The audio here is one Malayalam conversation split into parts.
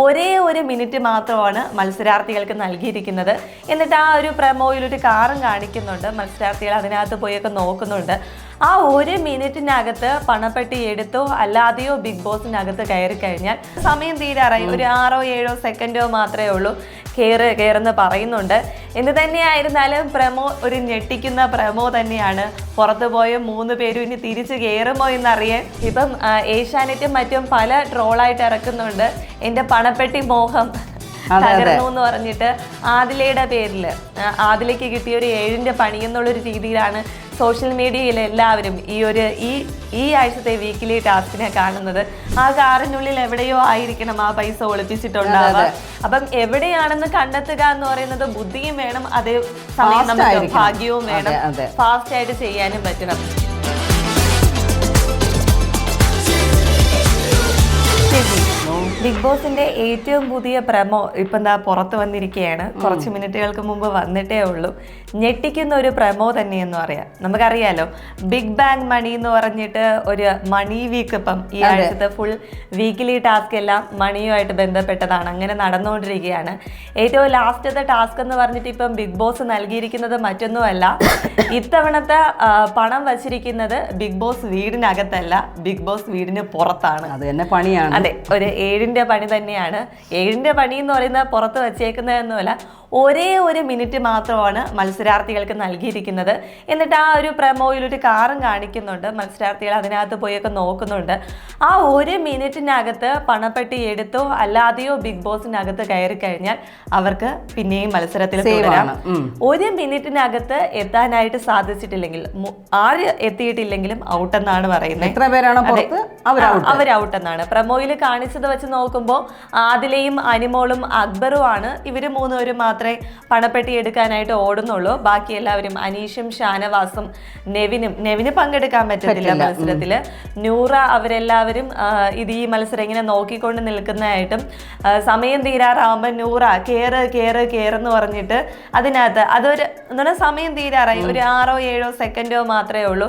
ഒരേ ഒരു മിനിറ്റ് മാത്രമാണ് മത്സരാർത്ഥികൾക്ക് നൽകിയിരിക്കുന്നത്. എന്നിട്ട് ആ ഒരു പ്രമോയിൽ ഒരു കാറും കാണിക്കുന്നുണ്ട്. മത്സരാർത്ഥികൾ അതിനകത്ത് പോയൊക്കെ നോക്കുന്നുണ്ട്. ആ ഒരു മിനിറ്റിനകത്ത് പണപ്പെട്ടി എടുത്തോ അല്ലാതെയോ ബിഗ് ബോസിനകത്ത് കയറി കഴിഞ്ഞാൽ സമയം തീരാറായി. ഒരു 6-7 സെക്കൻഡോ മാത്രമേ ഉള്ളൂ. കയറെന്ന് പറയുന്നുണ്ട്. എന്ത് തന്നെയായിരുന്നാലും പ്രമോ ഒരു ഞെട്ടിക്കുന്ന പ്രമോ തന്നെയാണ്. പുറത്തു പോയ 3 പേരും ഇനി തിരിച്ച് കയറുമോ എന്നറിയാൻ ഇപ്പം ഏഷ്യാനെറ്റും മറ്റും പല ട്രോളായിട്ട് ഇറക്കുന്നുണ്ട്. എൻ്റെ പണപ്പെട്ടി മോഹം തകർന്നു എന്ന് പറഞ്ഞിട്ട് ആദിലയുടെ പേരിൽ ആദിലയ്ക്ക് കിട്ടിയ ഒരു 7ന്റെ പണി എന്നുള്ളൊരു രീതിയിലാണ് സോഷ്യൽ മീഡിയയിൽ എല്ലാവരും ഈ ആഴ്ചത്തെ വീക്കിലി ടാസ്കിനെ കാണുന്നത്. ആ കാറിനുള്ളിൽ എവിടെയോ ആയിരിക്കണം ആ പൈസ ഒളിപ്പിച്ചിട്ടുണ്ടാവുക. അപ്പം എവിടെയാണെന്ന് കണ്ടെത്തുക എന്ന് പറയുന്നത് ബുദ്ധിയും വേണം, അതേ സമയം നമുക്ക് ഭാഗ്യവും വേണം, ഫാസ്റ്റ് ആയിട്ട് ചെയ്യാനും പറ്റണം. ബിഗ് ബോസിന്റെ ഏറ്റവും പുതിയ പ്രമോ ഇപ്പം എന്താ പുറത്ത് വന്നിരിക്കുകയാണ്. കുറച്ച് മിനിറ്റുകൾക്ക് മുമ്പ് വന്നിട്ടേ ഉള്ളൂ. ഞെട്ടിക്കുന്ന ഒരു പ്രമോ തന്നെയെന്ന് പറയാം. നമുക്കറിയാലോ, ബിഗ് ബാങ് മണി എന്ന് പറഞ്ഞിട്ട് ഒരു മണി വീക്ക് ഇപ്പം ഈ ആഴ്ചത്തെ ഫുൾ വീക്കിലി ടാസ്ക് എല്ലാം മണിയുമായിട്ട് ബന്ധപ്പെട്ടതാണ്. അങ്ങനെ നടന്നുകൊണ്ടിരിക്കുകയാണ്. ഏറ്റവും ലാസ്റ്റത്തെ ടാസ്ക് എന്ന് പറഞ്ഞിട്ട് ഇപ്പം ബിഗ് ബോസ് നൽകിയിരിക്കുന്നത് മറ്റൊന്നുമല്ല, ഇത്തവണത്തെ പണം വച്ചിരിക്കുന്നത് ബിഗ് ബോസ് വീടിനകത്തല്ല, ബിഗ് ബോസ് വീടിന് പുറത്താണ്. അത് തന്നെ പണിയാണ്. അതെ, ഒരു 7ന്റെ പണി തന്നെയാണ്. 7ന്റെ പണി എന്ന് പറയുന്നത് പുറത്ത് വച്ചേക്കുന്നതെന്നുമല്ല, ഒരേ ഒരു മിനിറ്റ് മാത്രമാണ് മത്സരാർത്ഥികൾക്ക് നൽകിയിരിക്കുന്നത്. എന്നിട്ട് ആ ഒരു പ്രമോയിൽ ഒരു കാറും കാണിക്കുന്നുണ്ട്. മത്സരാർത്ഥികൾ അതിനകത്ത് പോയൊക്കെ നോക്കുന്നുണ്ട്. ആ ഒരു മിനിറ്റിനകത്ത് പണപ്പെട്ടി എടുത്തോ അല്ലാതെയോ ബിഗ് ബോസിനകത്ത് കയറി കഴിഞ്ഞാൽ അവർക്ക് പിന്നെയും മത്സരത്തിൽ തുടരാം. ഒരു മിനിറ്റിനകത്ത് എത്താനായിട്ട് സാധിച്ചിട്ടില്ലെങ്കിൽ, ആര് എത്തിയിട്ടില്ലെങ്കിലും ഔട്ട് എന്നാണ് പറയുന്നത്. അവർ ഔട്ട് എന്നാണ് പ്രമോയിൽ കാണിച്ചത് വെച്ച് നോക്കുമ്പോൾ. ആദിലയും അനിമോളും അക്ബറുമാണ് ഇവര് 3 പേരും മാത്രമേ പണപ്പെട്ടി എടുക്കാനായിട്ട് ഓടുന്നുള്ളൂ. ബാക്കി എല്ലാവരും അനീഷും ഷാനവാസും നെവിന് പങ്കെടുക്കാൻ പറ്റത്തില്ല മത്സരത്തില്. നൂറ അവരെല്ലാവരും ഈ മത്സരം ഇങ്ങനെ നോക്കിക്കൊണ്ട് നിൽക്കുന്നതായിട്ടും സമയം തീരാറാവുമ്പോൾ നൂറ കേറെന്ന് പറഞ്ഞിട്ട് അതിനകത്ത് അതൊരു എന്താണ് സമയം തീരാറായി, ഒരു 6-7 സെക്കൻഡോ മാത്രമേ ഉള്ളൂ.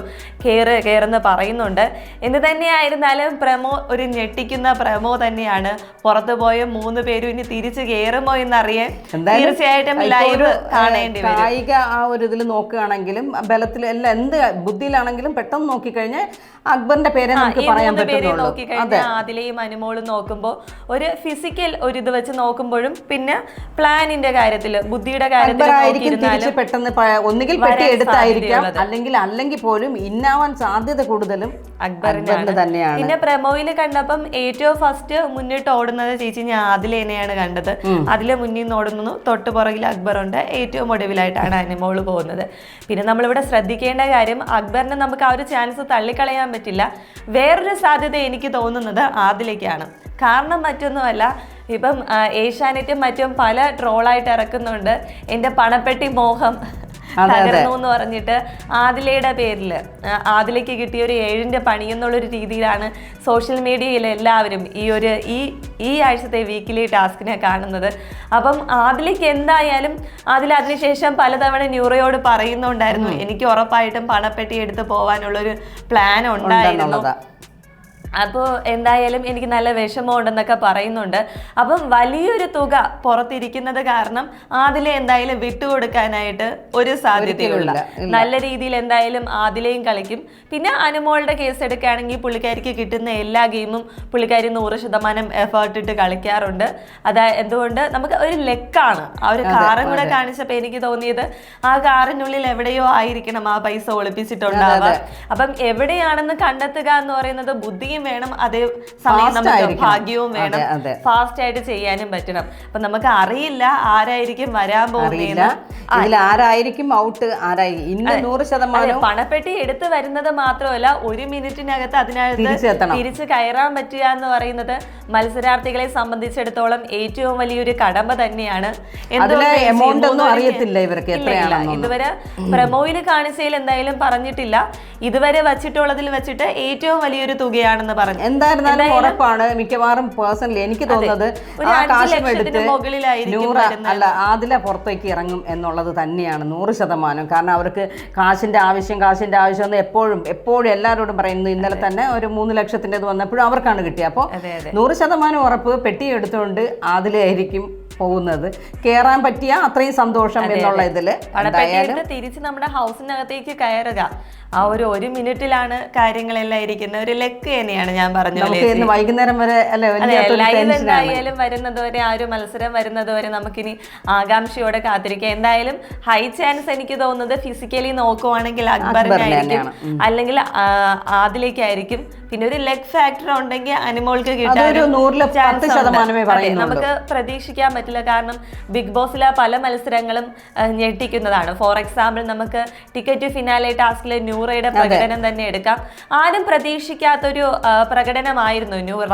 കേറെന്ന് പറയുന്നുണ്ട്. എന്ത് തന്നെയായിരുന്നാലും പ്രമോ ഒരു ഞെട്ടിക്കുന്ന പ്രമോ തന്നെയാണ്. പുറത്തു പോയ 3 പേരും ഇനി തിരിച്ച് കയറുമോ എന്നറിയാൻ തീർച്ചയായിട്ടും ലൈവ് കാണേണ്ടി വരും. കായിക ആ ഒരു ഇതിൽ നോക്കുകയാണെങ്കിലും ബലത്തിൽ എല്ലാം എന്ത് ബുദ്ധിയിലാണെങ്കിലും പെട്ടെന്ന് നോക്കിക്കഴിഞ്ഞാൽ അക്ബറിന്റെ പേരെ നമുക്ക് പറയാൻ പറ്റുള്ളൂ. നോക്കിക്കഴിഞ്ഞാൽ ആദിലയും അനുമോളും നോക്കുമ്പോൾ ഒരു ഫിസിക്കൽ ഒരു ഇത് വെച്ച് നോക്കുമ്പോഴും പിന്നെ പ്ലാനിന്റെ കാര്യത്തില് ബുദ്ധിയുടെ കാര്യത്തിൽ പെട്ടെന്ന് ഒന്നുകിൽ പെട്ടി എടുത്തായിരിക്കാം, അല്ലെങ്കിൽ പോലും ഇന്നാവാൻ സാധ്യത കൂടുതലും അക്ബറിന്റെ തന്നെയാണ്. പിന്നെ പ്രമോയില് കണ്ടപ്പം ഏറ്റവും ഫസ്റ്റ് മുന്നിട്ട് ഓടുന്നത് ചേച്ചി ഞാൻ ആദിലേനെയാണ് കണ്ടത്. അതിലെ മുന്നിൽ നിന്ന് ഓടുന്നു, തൊട്ട് പുറകിൽ അക്ബറുണ്ട്, ഏറ്റവും ഒടുവിലായിട്ടാണ് അനിമോള് പോകുന്നത്. പിന്നെ നമ്മളിവിടെ ശ്രദ്ധിക്കേണ്ട കാര്യം, അക്ബറിനെ നമുക്ക് ആ ഒരു ചാൻസ് തള്ളിക്കളയാൻ പറ്റില്ല. വേറൊരു സാധ്യത എനിക്ക് തോന്നുന്നത് ആദിലേക്കാണ്. കാരണം മറ്റൊന്നുമല്ല, ഇപ്പം ഏഷ്യാനെറ്റും മറ്റും പല ട്രോളായിട്ട് ഇറക്കുന്നുണ്ട്. എൻ്റെ പണപ്പെട്ടി മോഹം തകർന്നു എന്ന് പറഞ്ഞിട്ട് ആദിലയുടെ പേരിൽ ആദിലയ്ക്ക് കിട്ടിയ ഒരു 7ന്റെ പണി എന്നുള്ളൊരു രീതിയിലാണ് സോഷ്യൽ മീഡിയയിൽ എല്ലാവരും ഈ ആഴ്ചത്തെ വീക്കിലി ടാസ്കിനെ കാണുന്നത്. അപ്പം ആദിലയ്ക്ക് എന്തായാലും അതിനുശേഷം പലതവണ ന്യൂറയോട് പറയുന്നുണ്ടായിരുന്നു, എനിക്ക് ഉറപ്പായിട്ടും പണപ്പെട്ടി എടുത്ത് പോകാനുള്ളൊരു പ്ലാൻ ഉണ്ടായിരുന്നു. അപ്പോൾ എന്തായാലും എനിക്ക് നല്ല വിഷമമുണ്ടെന്നൊക്കെ പറയുന്നുണ്ട്. അപ്പം വലിയൊരു തുക പുറത്തിരിക്കുന്നത് കാരണം ആദിലെ എന്തായാലും വിട്ടുകൊടുക്കാനായിട്ട് ഒരു സാധ്യതയുള്ള നല്ല രീതിയിൽ എന്തായാലും ആദിലയും കളിക്കും. പിന്നെ അനുമോളുടെ കേസ് എടുക്കുകയാണെങ്കിൽ പുള്ളിക്കാരിക്ക് കിട്ടുന്ന എല്ലാ ഗെയിമും പുള്ളിക്കാരി 100% എഫേർട്ട് ഇട്ട് കളിക്കാറുണ്ട്. എന്തുകൊണ്ട് നമുക്ക് ഒരു ലെക്കാണ്. ആ ഒരു കാറും കൂടെ കാണിച്ചപ്പോൾ എനിക്ക് തോന്നിയത് ആ കാറിനുള്ളിൽ എവിടെയോ ആയിരിക്കണം ആ പൈസ ഒളിപ്പിച്ചിട്ടുണ്ടാവുക. അപ്പം എവിടെയാണെന്ന് കണ്ടെത്തുക എന്ന് പറയുന്നത് ബുദ്ധിയും വേണം, അതേ സമയം നമുക്ക് ഭാഗ്യവും വേണം, ഫാസ്റ്റ് ആയിട്ട് ചെയ്യാനും പറ്റണം. അപ്പൊ നമുക്ക് അറിയില്ല ആരായിരിക്കും വരാൻ പോകുന്നത്, ആരായിരിക്കും ഔട്ട്, ആരായിരിക്കും 100%. പണപ്പെട്ടി എടുത്തു വരുന്നത് മാത്രമല്ല, ഒരു മിനിറ്റിനകത്ത് അതിനകത്ത് തിരിച്ച് കയറാൻ പറ്റുക എന്ന് പറയുന്നത് മത്സരാർത്ഥികളെ സംബന്ധിച്ചിടത്തോളം ഏറ്റവും വലിയൊരു കടമ്പ തന്നെയാണ്. ഇതുവരെ പ്രമോയിൽ കാണിച്ചതിൽ എന്തായാലും പറഞ്ഞിട്ടില്ല. ഇതുവരെ വച്ചിട്ടുള്ളതിൽ വെച്ചിട്ട് ഏറ്റവും വലിയൊരു തുകയാണെന്ന് എന്ന് പറഞ്ഞു. എന്തായിരുന്നാലും ഉറപ്പാണ് മിക്കവാറും പേഴ്സണലി എനിക്ക് തോന്നുന്നത് ഒരു ആ 5 കാശും ലക്ഷത്തിന് എടുത്ത് മുകളിലായിരിക്കും നൂറ് അല്ല ആദില പുറത്തേക്ക് ഇറങ്ങും എന്നുള്ളത് തന്നെയാണ് 100%. കാരണം അവർക്ക് കാശിന്റെ ആവശ്യം എന്ന് എപ്പോഴും എല്ലാവരോടും പറയുന്നു. ഇന്നലെ തന്നെ ഒരു 3 ലക്ഷത്തിൻ്റെത് വന്നപ്പോഴും അവർക്കാണ് കിട്ടിയത്. അപ്പോൾ 100% ഉറപ്പ് പെട്ടി എടുത്തുകൊണ്ട് ആദിലായിരിക്കും പോകുന്നത്. കേറാൻ പറ്റിയ അത്രയും സന്തോഷം എന്നുള്ള ഇതില് പണപ്പെട്ടിയിട്ട് തിരിച്ച് നമ്മുടെ ഹൗസിനകത്തേക്ക് കയറുക. ആ ഒരു മിനിറ്റിലാണ് കാര്യങ്ങളെല്ലാം ഇരിക്കുന്നത്. ഒരു ലക്ക് തന്നെയാണ് ഞാൻ പറഞ്ഞത്. വൈകുന്നേരം വരെ ലൈവ് എന്തായാലും വരുന്നത് വരെ, ആ ഒരു മത്സരം വരുന്നത് വരെ നമുക്കിനി ആകാംക്ഷയോടെ കാത്തിരിക്കാം. എന്തായാലും ഹൈ ചാൻസ് എനിക്ക് തോന്നുന്നത് ഫിസിക്കലി നോക്കുവാണെങ്കിൽ അക്ബറിനായിരിക്കും, അല്ലെങ്കിൽ ആദിലേക്കായിരിക്കും. പിന്നെ ഒരു ലെഗ് ഫാക്ടർ ഉണ്ടെങ്കിൽ അനിമോൾക്ക് കിട്ടാൻ നമുക്ക് പ്രതീക്ഷിക്കാൻ പറ്റില്ല. കാരണം ബിഗ് ബോസിലെ പല മത്സരങ്ങളും ഞെട്ടിക്കുന്നതാണ്. ഫോർ എക്സാമ്പിൾ നമുക്ക് ടിക്കറ്റ് ടു ഫിനാലെ ടാസ്കിലെ നൂറയുടെ പ്രകടനം തന്നെ എടുക്കാം. ആരും പ്രതീക്ഷിക്കാത്തൊരു പ്രകടനമായിരുന്നു നൂറ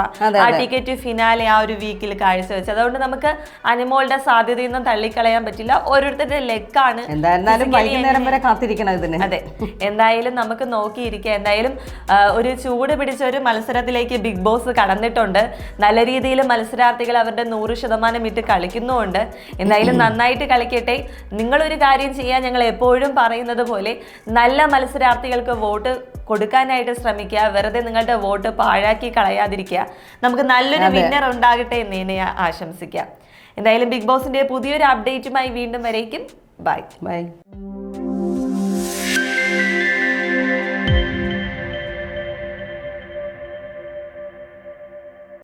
ആ ടിക്കറ്റ് ടു ഫിനാലെ ആ ഒരു വീക്കിൽ കാഴ്ചവെച്ചത്. അതുകൊണ്ട് നമുക്ക് അനിമോളുടെ സാധ്യതയൊന്നും തള്ളിക്കളയാൻ പറ്റില്ല. ഓരോരുത്തരുടെ ലെക്കാണ്. അതെ, എന്തായാലും നമുക്ക് നോക്കിയിരിക്കാം. എന്തായാലും ഒരു ചൂട് പിടിച്ച ഒരു മത്സരത്തിലേക്ക് ബിഗ് ബോസ് കടന്നിട്ടുണ്ട്. നല്ല രീതിയിൽ മത്സരാർത്ഥികൾ അവരുടെ 100% ഇട്ട് കളിക്കുന്നുമുണ്ട്. എന്തായാലും നന്നായിട്ട് കളിക്കട്ടെ. നിങ്ങളൊരു കാര്യം ചെയ്യാൻ ഞങ്ങൾ എപ്പോഴും പറയുന്നത് പോലെ നല്ല മത്സരാർത്ഥികൾക്ക് വോട്ട് കൊടുക്കാനായിട്ട് ശ്രമിക്കുക. വെറുതെ നിങ്ങളുടെ വോട്ട് പാഴാക്കി കളയാതിരിക്കുക. നമുക്ക് നല്ലൊരു വിന്നർ ഉണ്ടാകട്ടെ എന്ന് തന്നെ ആശംസിക്കാം. എന്തായാലും ബിഗ് ബോസിന്റെ പുതിയൊരു അപ്ഡേറ്റുമായി വീണ്ടും വരേക്കും. ബൈ.